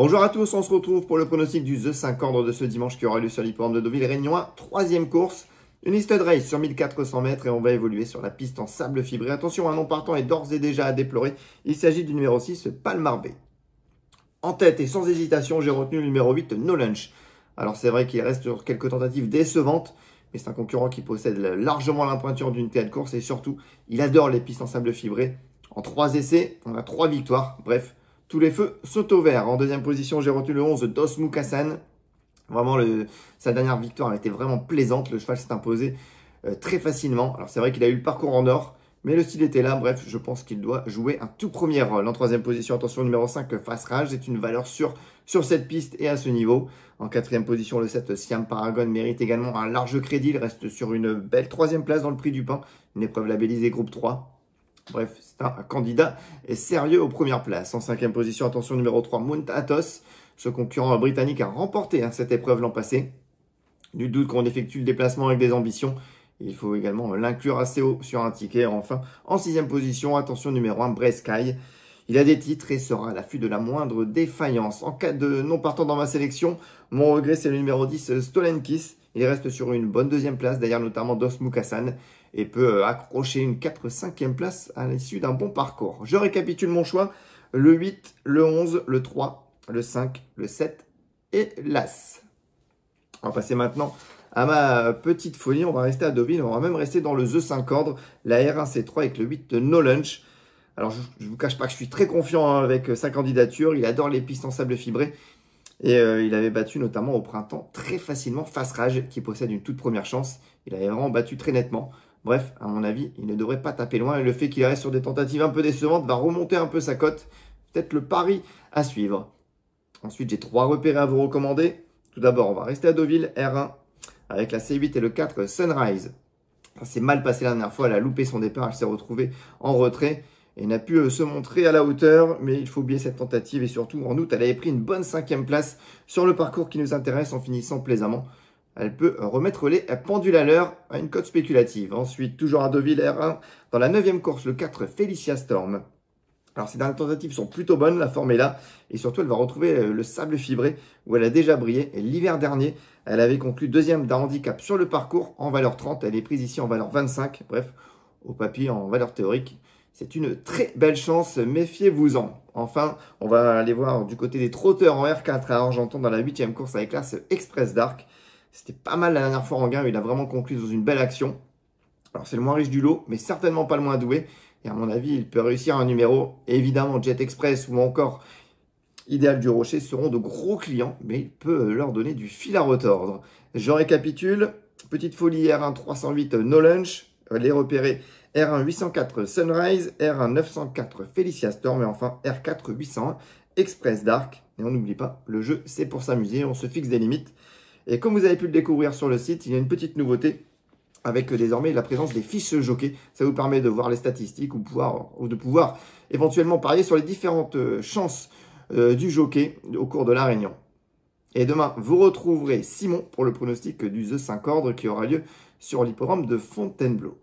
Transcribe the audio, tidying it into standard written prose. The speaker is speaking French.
Bonjour à tous, on se retrouve pour le pronostic du The 5 ordre de ce dimanche qui aura lieu sur l'hippodrome de Deauville Réunion 1, troisième course, une listed race sur 1400 mètres et on va évoluer sur la piste en sable fibré. Attention, un non partant est d'ores et déjà à déplorer, il s'agit du numéro 6, Palmar Bay. En tête et sans hésitation, j'ai retenu le numéro 8, No Lunch. Alors c'est vrai qu'il reste sur quelques tentatives décevantes, mais c'est un concurrent qui possède largement la pointure d'une telle course et surtout, il adore les pistes en sable fibré. En 3 essais, on a 3 victoires, bref. Tous les feux sont au vert. En deuxième position, j'ai retenu le 11, Dos Mukassan. Vraiment, sa dernière victoire a été vraiment plaisante. Le cheval s'est imposé très facilement. Alors, c'est vrai qu'il a eu le parcours en or, mais le style était là. Bref, je pense qu'il doit jouer un tout premier rôle. En troisième position, attention, numéro 5, Fast Rage. C'est une valeur sûre sur cette piste et à ce niveau. En quatrième position, le 7, Siam Paragon mérite également un large crédit. Il reste sur une belle troisième place dans le prix du pain. Une épreuve labellisée groupe 3. Bref, c'est un candidat sérieux aux premières places. En cinquième position, attention, numéro 3, Mount Athos. Ce concurrent britannique a remporté cette épreuve l'an passé. Nul doute qu'on effectue le déplacement avec des ambitions. Il faut également l'inclure assez haut sur un ticket. Enfin, en sixième position, attention, numéro 1, Brescaille. Il a des titres et sera à l'affût de la moindre défaillance. En cas de non partant dans ma sélection, mon regret, c'est le numéro 10, Stolenkis. Il reste sur une bonne deuxième place, derrière notamment Dos Mukassan, et peut accrocher une 4-5e place à l'issue d'un bon parcours. Je récapitule mon choix, le 8, le 11, le 3, le 5, le 7 et l'As. On va passer maintenant à ma petite folie, on va rester à Deauville, on va même rester dans le The 5 ordre, la R1C3 avec le 8 de No Lunch. Alors je ne vous cache pas que je suis très confiant avec sa candidature, il adore les pistes en sable fibré. Et il avait battu notamment au printemps très facilement Fast Rage qui possède une toute première chance. Il avait vraiment battu très nettement. Bref, à mon avis, il ne devrait pas taper loin. Et le fait qu'il reste sur des tentatives un peu décevantes va remonter un peu sa cote. Peut-être le pari à suivre. Ensuite, j'ai 3 repérés à vous recommander. Tout d'abord, on va rester à Deauville, R1, avec la C8 et le 4 Sunrise. Ça s'est mal passé la dernière fois, elle a loupé son départ, elle s'est retrouvée en retrait. Et n'a pu se montrer à la hauteur, mais il faut oublier cette tentative. Et surtout, en août, elle avait pris une bonne 5e place sur le parcours qui nous intéresse en finissant plaisamment. Elle peut remettre les pendules à l'heure à une cote spéculative. Ensuite, toujours à Deauville, R1, dans la 9e course, le 4 Felicia Storm. Alors, ces dernières tentatives sont plutôt bonnes, la forme est là. Et surtout, elle va retrouver le sable fibré où elle a déjà brillé. Et l'hiver dernier, elle avait conclu 2e d'un handicap sur le parcours en valeur 30. Elle est prise ici en valeur 25. Bref, au papier, en valeur théorique. C'est une très belle chance, méfiez-vous-en. Enfin, on va aller voir du côté des trotteurs en R4 à Argenton dans la 8e course avec l'As Express Dark. C'était pas mal la dernière fois en gain, il a vraiment conclu dans une belle action. Alors c'est le moins riche du lot, mais certainement pas le moins doué. Et à mon avis, il peut réussir un numéro. Et évidemment, Jet Express ou encore Idéal du Rocher seront de gros clients, mais il peut leur donner du fil à retordre. Je récapitule. Petite folie R1 308 No Lunch. Les repérés R1 804 Sunrise, R1 904 Felicia Storm et enfin R4 801 Express Dark. Et on n'oublie pas, le jeu c'est pour s'amuser, on se fixe des limites. Et comme vous avez pu le découvrir sur le site, il y a une petite nouveauté avec désormais la présence des fiches jockey. Ça vous permet de voir les statistiques ou de pouvoir éventuellement parier sur les différentes chances du jockey au cours de la réunion. Et demain, vous retrouverez Simon pour le pronostic du The 5 ordre qui aura lieu sur l'hippodrome de Fontainebleau.